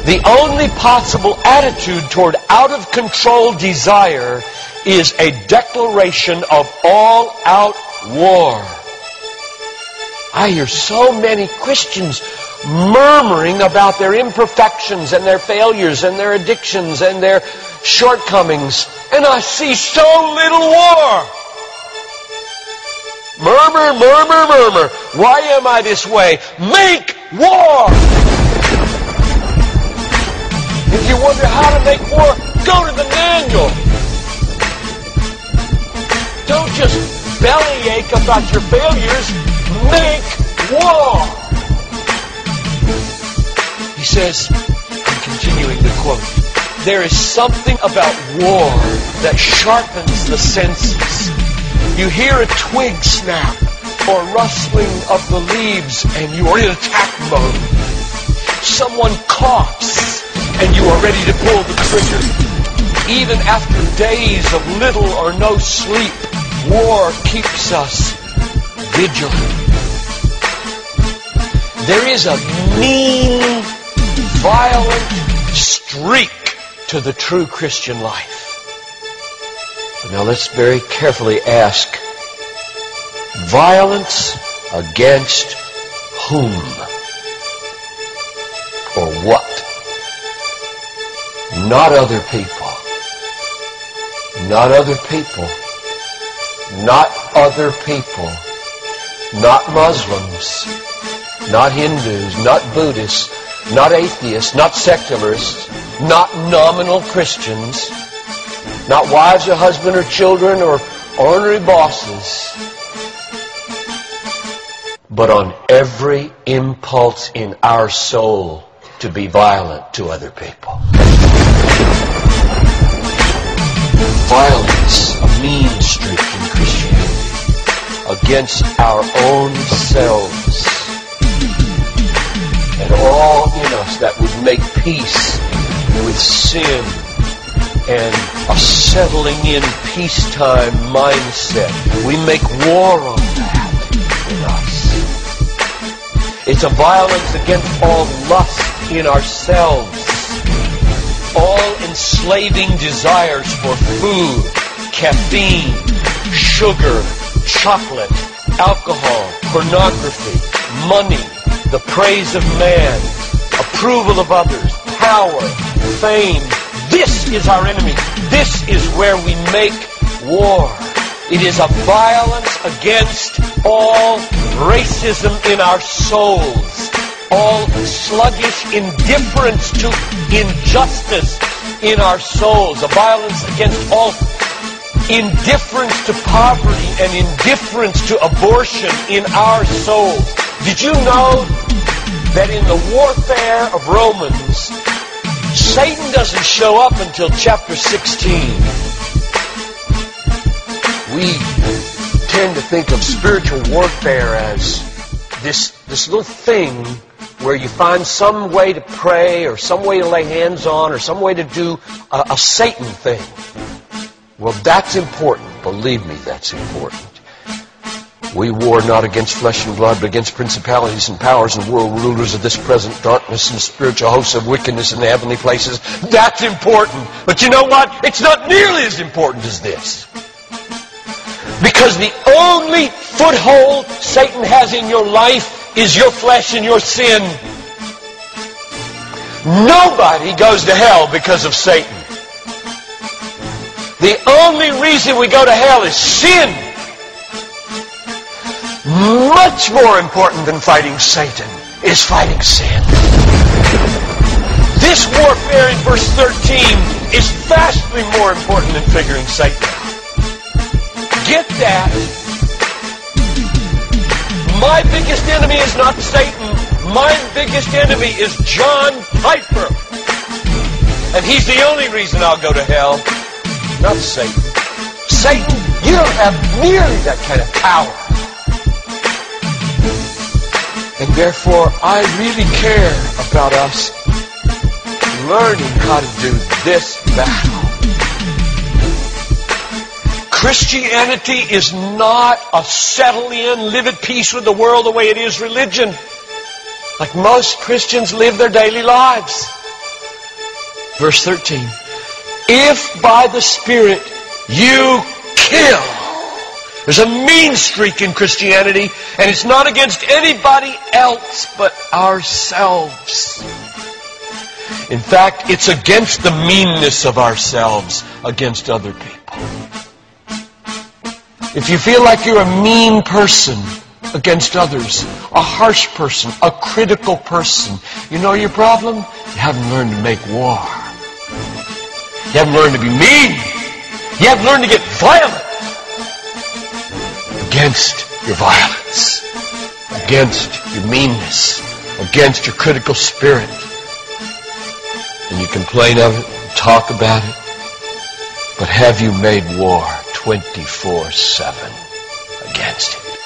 The only possible attitude toward out-of-control desire is a declaration of all-out war. I hear so many Christians murmuring about their imperfections and their failures and their addictions and their shortcomings, and I see so little war. Murmur, murmur, murmur. Why am I this way? Make war! If you wonder how to make war, go to the manual. Don't just bellyache about your failures. Make war! He says, I'm continuing the quote, there is something about war that sharpens the senses. You hear a twig snap or rustling of the leaves and you are in attack mode. Someone coughs and you are ready to pull the trigger. Even after days of little or no sleep, war keeps us vigilant. There is a mean, violent streak to the true Christian life. But now let's very carefully ask, violence against whom? Or what? Not other people. Not other people. Not other people. Not Muslims. Not Hindus. Not Buddhists. Not atheists. Not secularists. Not nominal Christians. Not wives or husband or children or ornery bosses. But on every impulse in our soul to be violent to other people. Violence, a mean streak in Christianity, against our own selves. And all in us that would make peace with sin and a settling in peacetime mindset. We make war on that in us. It's a violence against all lust in ourselves, all enslaving desires for food, caffeine, sugar, chocolate, alcohol, pornography, money, the praise of man, approval of others, power, fame. This is our enemy. This is where we make war. It is a violence against all racism in our souls, all sluggish indifference to injustice in our souls, a violence against all indifference to poverty and indifference to abortion in our souls. Did you know that in the warfare of Romans, Satan doesn't show up until chapter 16? We tend to think of spiritual warfare as this little thing where you find some way to pray or some way to lay hands on or some way to do a Satan thing. Well, that's important. Believe me, that's important. We war not against flesh and blood, but against principalities and powers and world rulers of this present darkness and spiritual hosts of wickedness in the heavenly places. That's important. But you know what? It's not nearly as important as this. Because the only foothold Satan has in your life is your flesh and your sin. Nobody goes to hell because of Satan. The only reason we go to hell is sin. Much more important than fighting Satan is fighting sin. This warfare in verse 13 is vastly more important than figuring Satan out. Get that. My biggest enemy is not Satan. My biggest enemy is John Piper. And he's the only reason I'll go to hell, not Satan. Satan, you don't have nearly that kind of power. And therefore, I really care about us learning how to do this battle. Christianity is not a settle in, live at peace with the world the way it is religion. Like most Christians live their daily lives. Verse 13. If by the Spirit you kill. There's a mean streak in Christianity, and it's not against anybody else but ourselves. In fact, it's against the meanness of ourselves against other people. If you feel like you're a mean person against others, a harsh person, a critical person, you know your problem? You haven't learned to make war. You haven't learned to be mean. You haven't learned to get violent against your violence, against your meanness, against your critical spirit. And you complain of it, talk about it, but have you made war 24/7 against it?